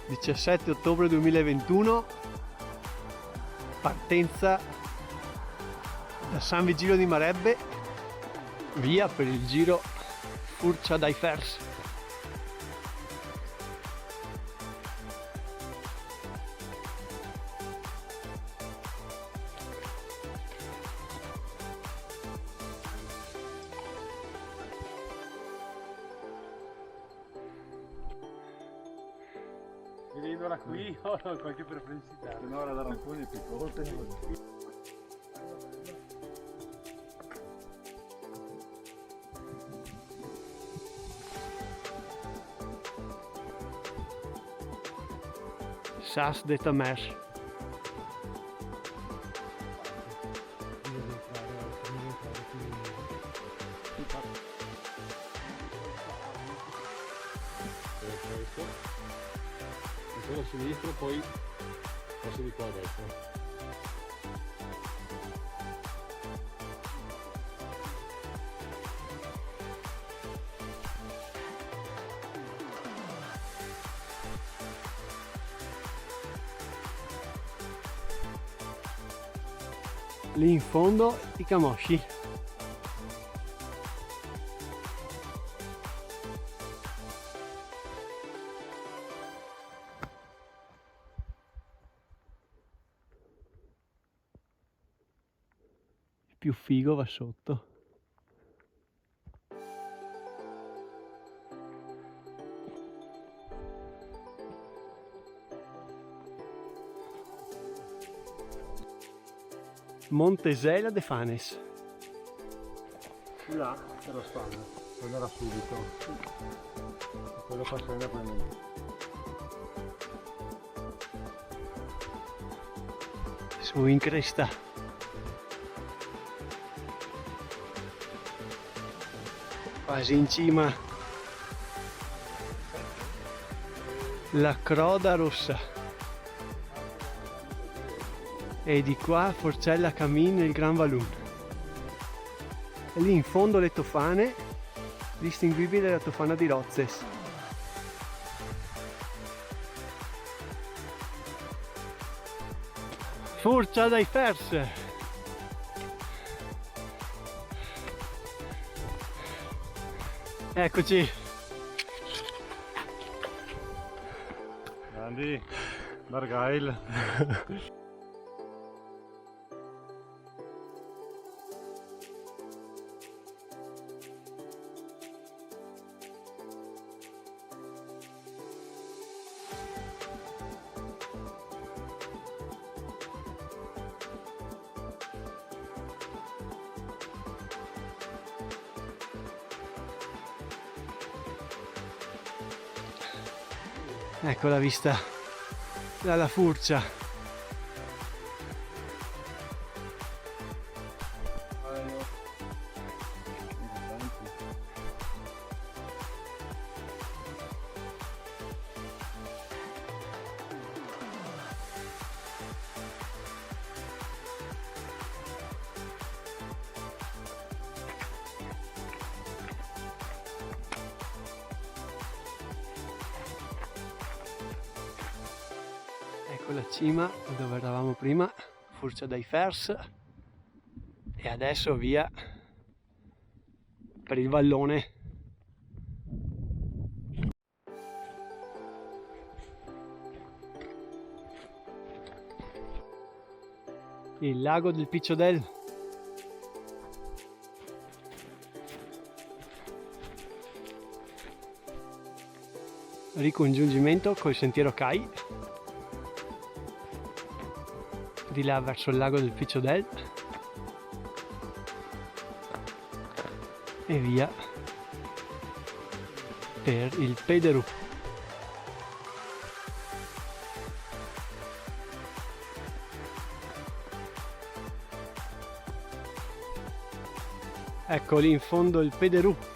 17 ottobre 2021, partenza da San Vigilio di Marebbe, via per il giro Furcia dai Fers. Vedendola qui ho qualche perplessità. Un'ora da Ranconi è piccolo. Sas de Tamer. Ancora a sinistra, poi passo di qua a destra. Lì in fondo i camosci. Il più figo va sotto. Montesela de Fanes. Là c'è la spalla, quello era subito. Quello passerà da prendere. Su in cresta. Quasi in cima. La Croda Rossa. E di qua Forcella Camin e il Gran Valun. E lì in fondo le tofane, distinguibile la tofana di Rozes. Furcia dai Fers. Eccoci. Grandi, Dargail. Ecco la vista dalla Furcia. Ecco la cima dove eravamo prima, Furcia dai Fers, e adesso via per il vallone. Il lago del Picciodel. Ricongiungimento col sentiero Cai. Di là verso il lago del Picciodel e via per il Pederu. Ecco lì in fondo il Pederu.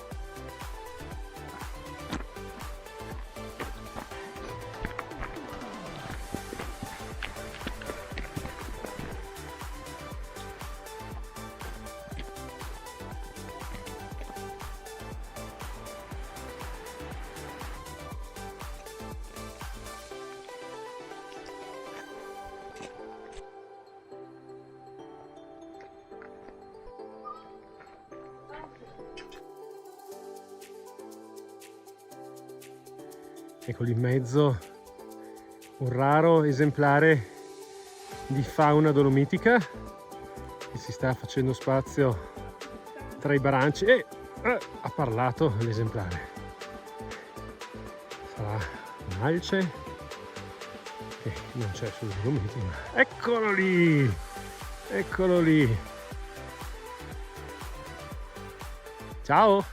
Ecco lì in mezzo un raro esemplare di fauna dolomitica che si sta facendo spazio tra i branci e ha parlato l'esemplare. Sarà un alce che non c'è sul Dolomiti, ma eccolo lì, eccolo lì. Ciao.